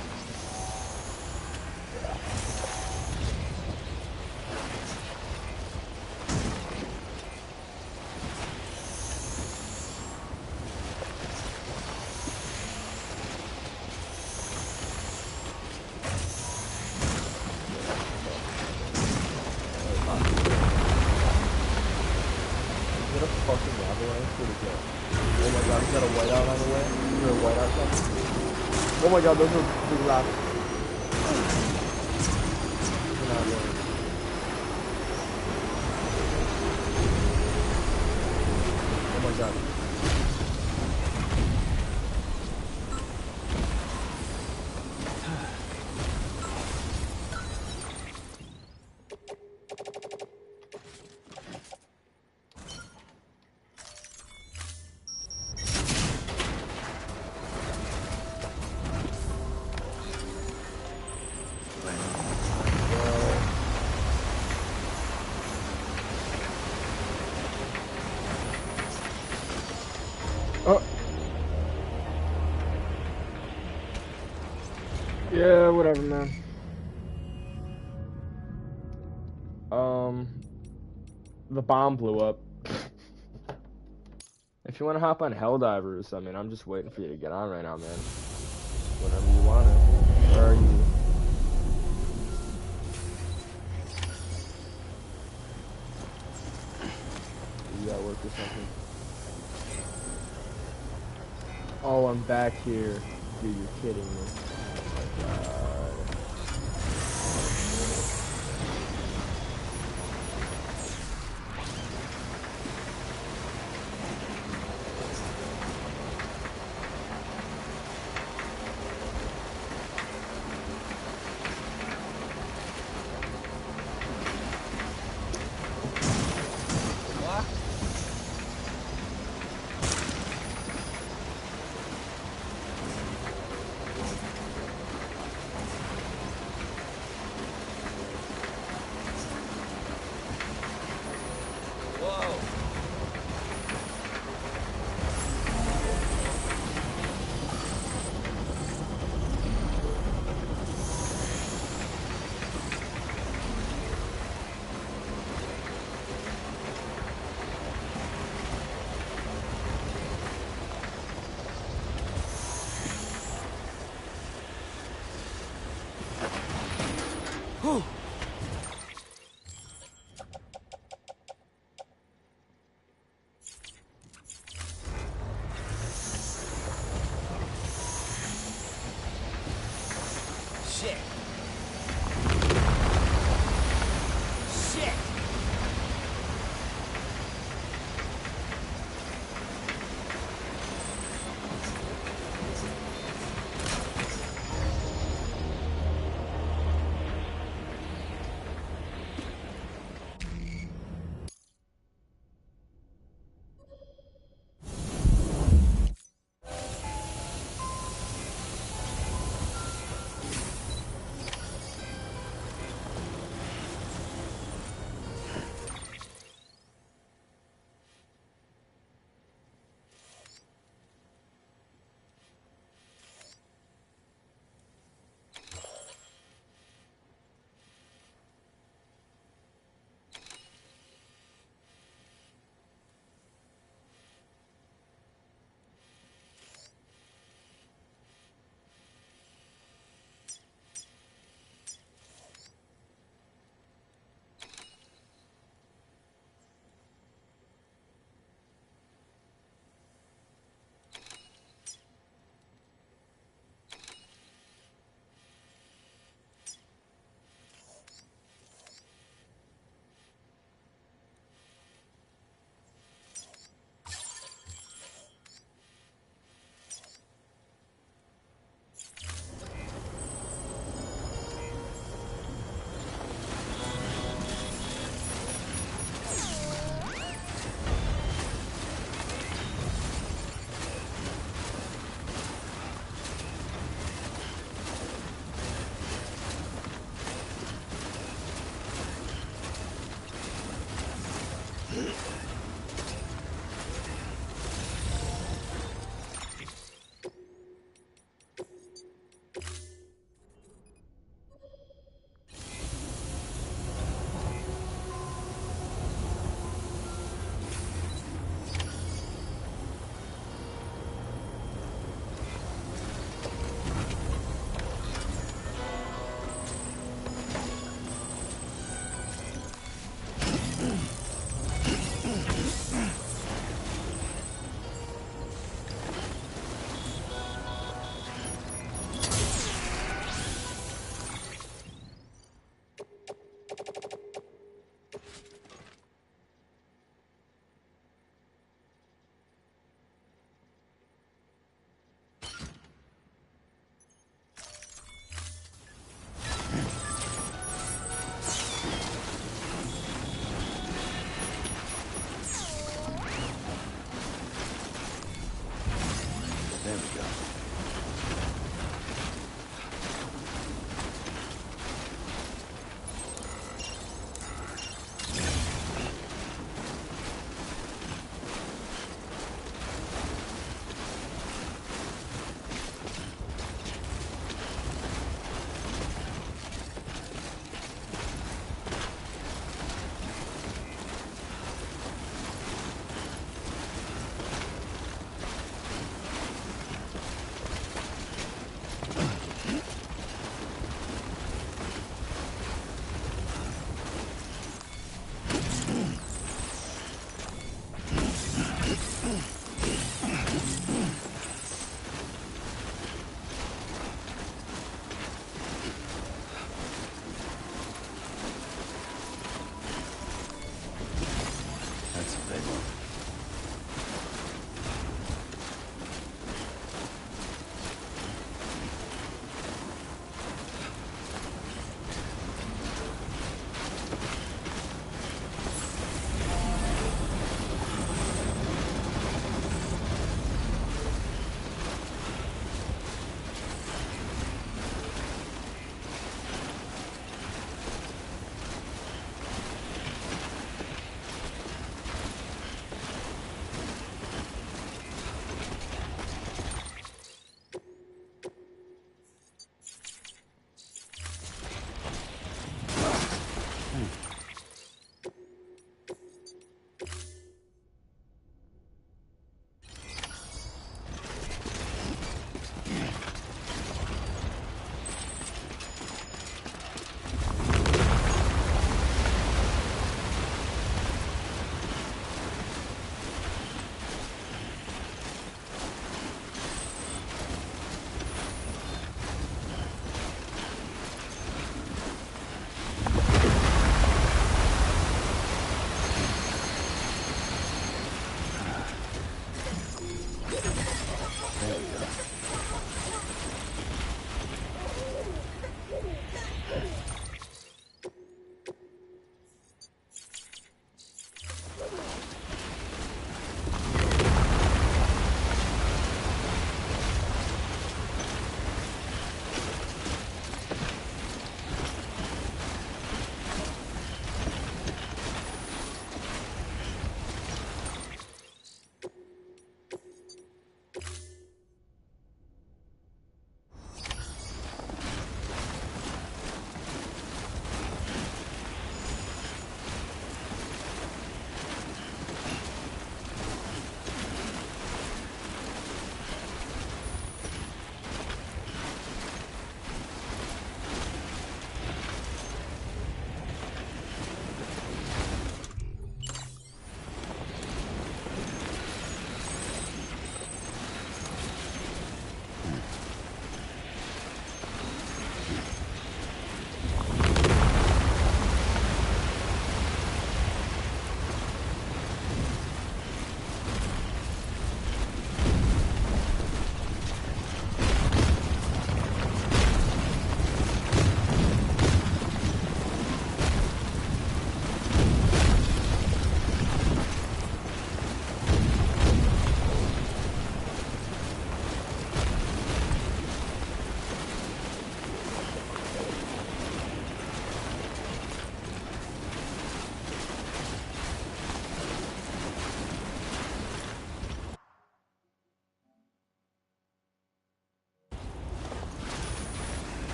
S1: Oh my god, those are big rocks. Oh my god. Yeah, whatever, man. The bomb blew up. If you want to hop on Helldivers, I mean, I'm just waiting for you to get on right now, man. Whenever you want to. Where are you? You got work or something? Oh, I'm back here. Dude, you're kidding me. Oh my god.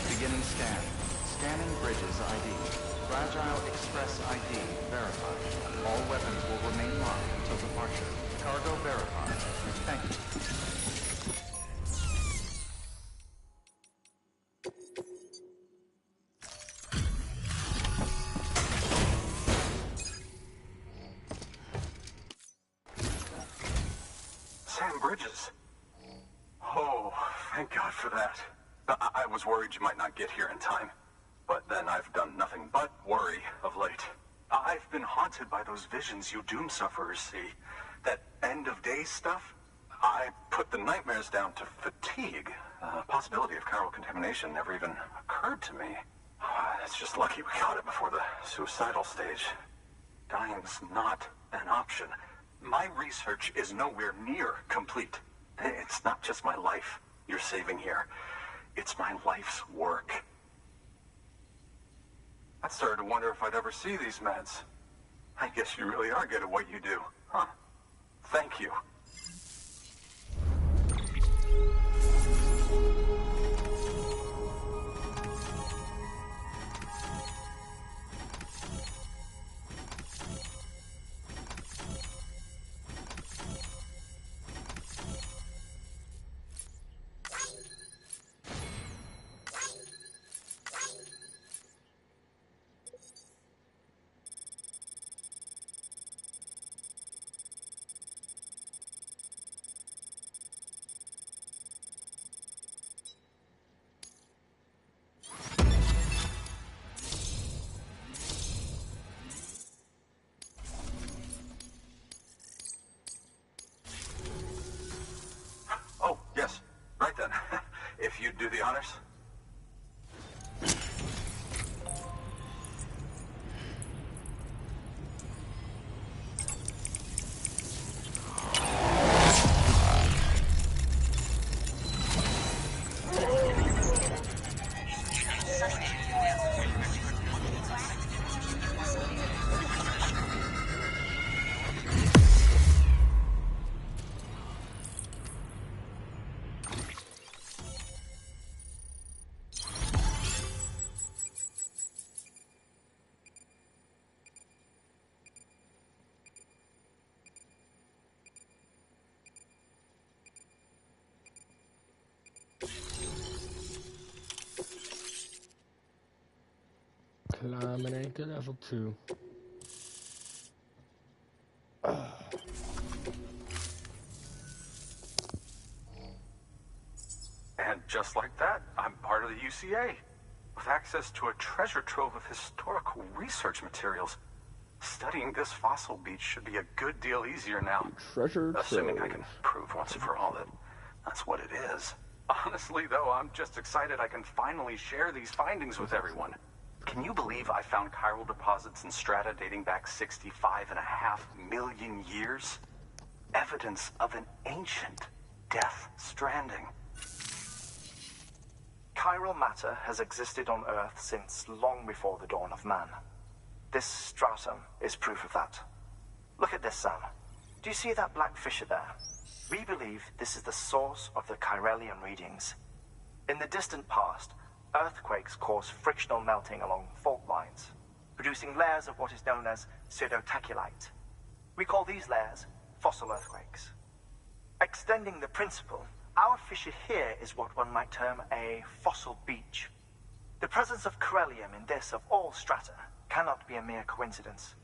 S2: Beginning scan. Scanning bridges ID. Fragile Express ID verified. All weapons will remain locked until departure. Cargo verified. Thank you.
S7: Sam Bridges. Oh, thank God for that. I was worried you might not get here in time. But then I've done nothing but worry of late. I've been haunted by those visions you doom sufferers see. That end of days stuff. I put the nightmares down to fatigue. Possibility of chiral contamination never even occurred to me. It's just lucky we caught it before the suicidal stage. Dying's not an option. My research is nowhere near complete. It's not just my life you're saving here. It's my life's work. I started to wonder if I'd ever see these meds. I guess you really are good at what you do, huh? Thank you. Oh, yes. Right then. If you'd do the honors.
S1: Climbing to level 2.
S7: And just like that, I'm part of the UCA. With access to a treasure trove of historical research materials. Studying this fossil beach should be a good deal easier now.
S1: Treasure
S7: Assuming I
S1: trove.
S7: can prove once and for all that that's what it is. Honestly, though, I'm just excited I can finally share these findings with everyone.
S2: Can you believe I found chiral deposits in strata dating back 65.5 million years? Evidence of an ancient death stranding.
S6: Chiral matter has existed on Earth since long before the dawn of man. This stratum is proof of that. Look at this, Sam. Do you see that black fissure there? We believe this is the source of the chiralium readings. In the distant past, earthquakes cause frictional melting along fault lines, producing layers of what is known as pseudotaculite. We call these layers fossil earthquakes. Extending the principle, our fissure here is what one might term a fossil beach. The presence of chiralium in this of all strata cannot be a mere coincidence.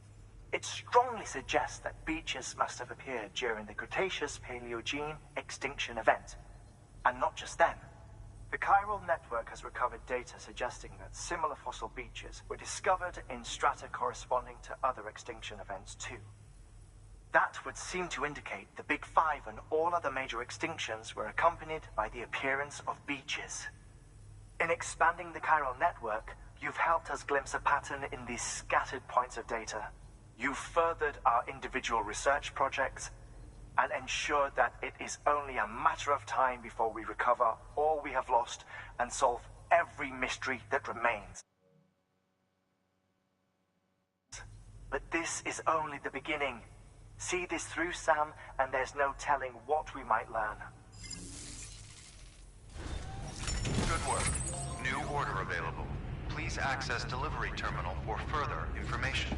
S6: It strongly suggests that beaches must have appeared during the Cretaceous-Paleogene extinction event. And not just then. The chiral network has recovered data suggesting that similar fossil beaches were discovered in strata corresponding to other extinction events too. That would seem to indicate the Big Five and all other major extinctions were accompanied by the appearance of beaches. In expanding the chiral network, you've helped us glimpse a pattern in these scattered points of data. You've furthered our individual research projects and ensured that it is only a matter of time before we recover all we have lost and solve every mystery that remains. But this is only the beginning. See this through, Sam, and there's no telling what we might learn.
S2: Good work. New order available. Please access delivery terminal for further information.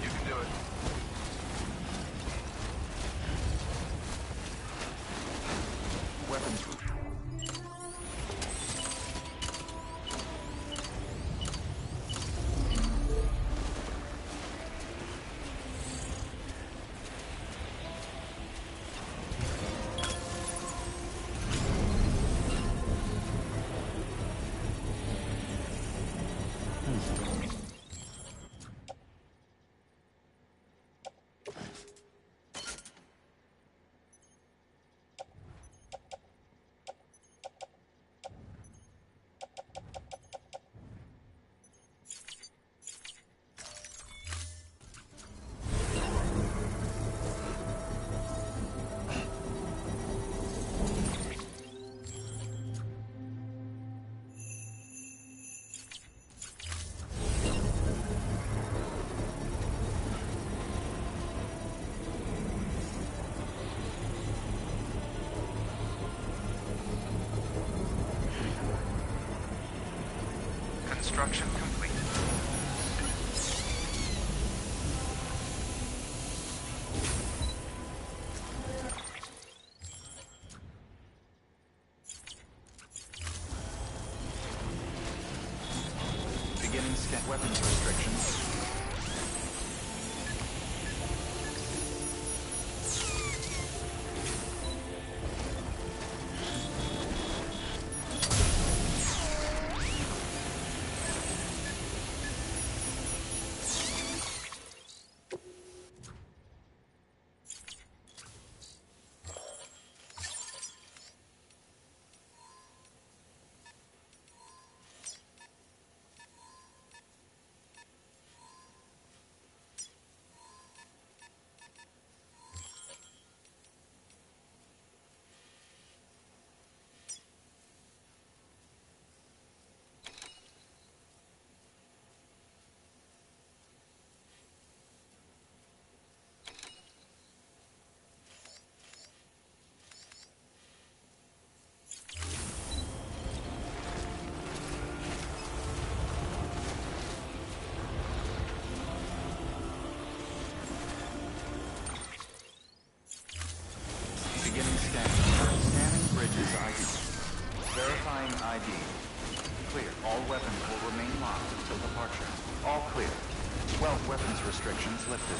S2: You can do it. Weapons room. Construction complete. Beginning scan weapons restrictions. Beginning scanning. Scanning bridges ID. Verifying ID. Clear. All weapons will remain locked until departure. All clear. 12 weapons restrictions lifted.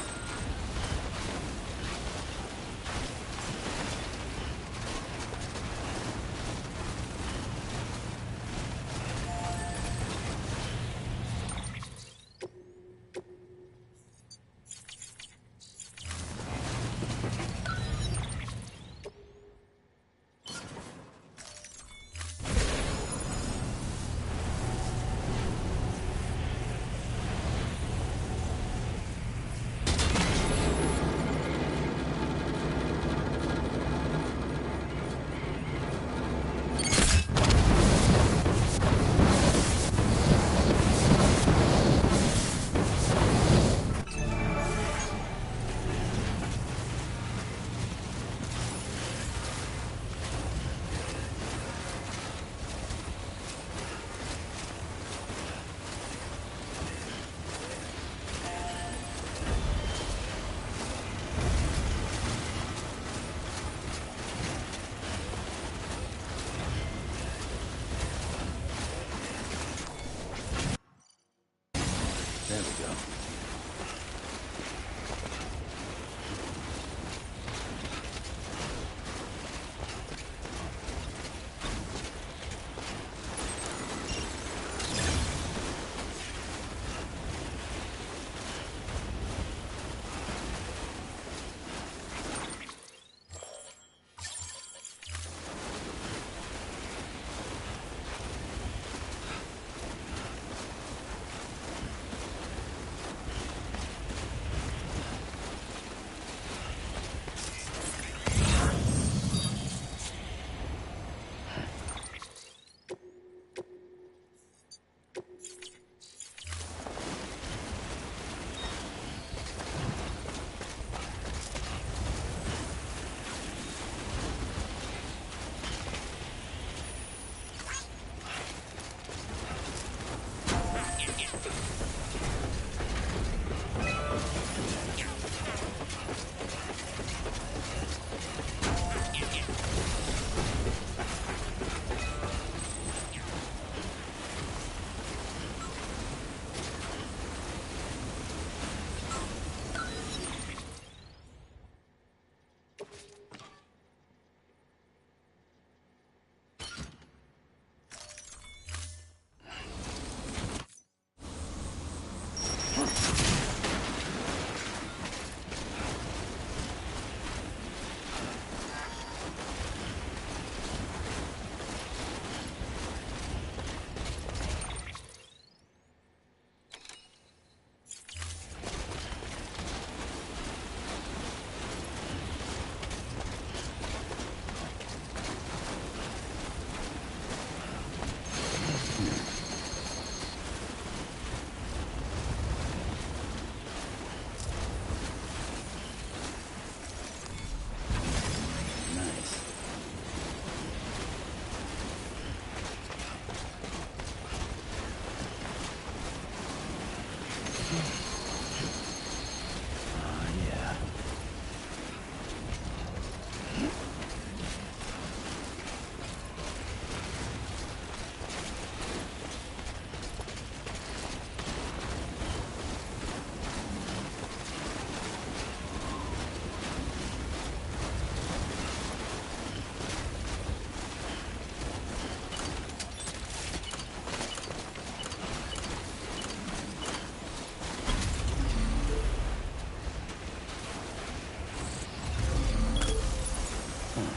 S2: Construction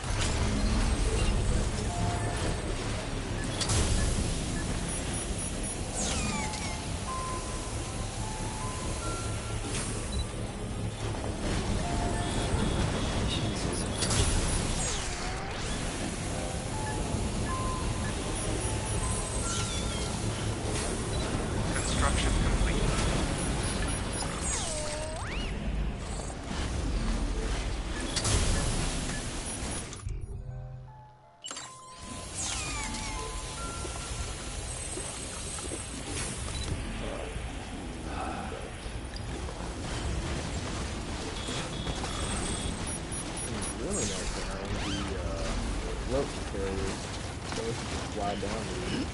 S2: complete.
S1: Really nice around the rope carriers. So we should just slide down these.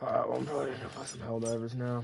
S1: Alright, well, I'm probably gonna find some Helldivers now.